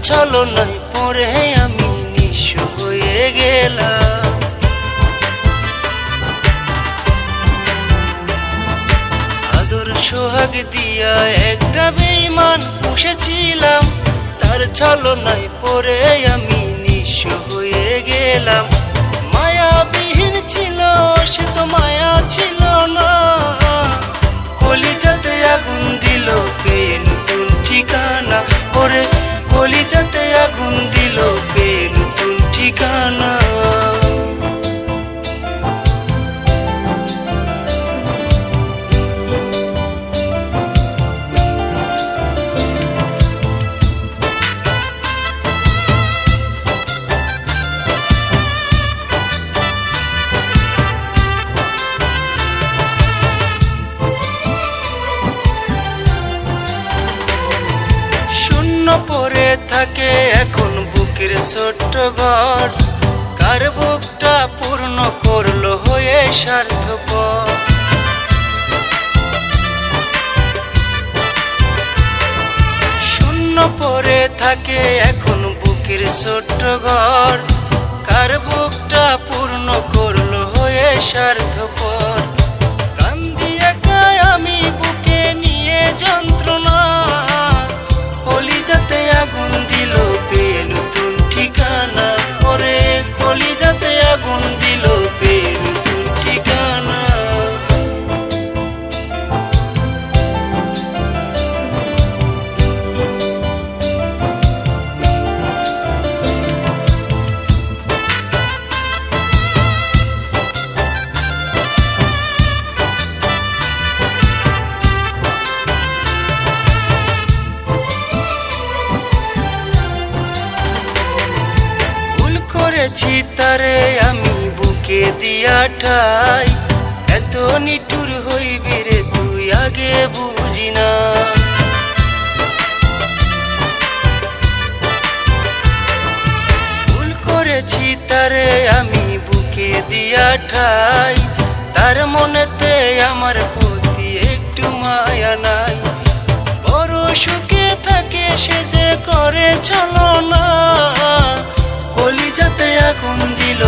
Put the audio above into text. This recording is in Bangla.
ছলনায় পড়ে আমি নিঃস্ব হয়ে গেলাম। আদর সোহাগ দিয়া একটা বেঈমান পুষেছিলাম, তার ছলনায় পড়ে আমি নিঃস্ব হয়ে গেলাম। মায়াবিহীন ছিল সে তো মায়া ছিল না, কলিজাতে আগুন দিল পেয়ে নতুন ঠিকানা। ওরে কলিজাতে আগুন দিল পেয়ে নতুন ঠিকানা। পরে থাকে এখন বুকের ছোট্ট ঘর, কার বুকটা পূর্ণ করলো হয়ে স্বার্থপর। শূন্য পরে থাকে এখন বুকের ছোট্ট ঘর, কার বুকটা পূর্ণ করলো হয়ে স্বার্থপর। কান্দি একা আমি বুকে নিয়ে যন্ত্রণা, কলিজাতে আগুন দিল পেয়ে নতুন ঠিকানা। ওরে কলিজাতে আগুন দিল পেয়ে নতুন ঠিকানা। করেছি তারে আমি বুকে দিয়া ঠাই, এত নিঠুর হইবি রে তুই আগে বুঝি না। ভুল করেছি তারে আমি বুকে দিয়া ঠাই, তার মনেতে আমার প্রতি একটু মায়া নাই। বড় সুখে থাকে সে যে করে ছলনা, কলিজাতে আগুন দিল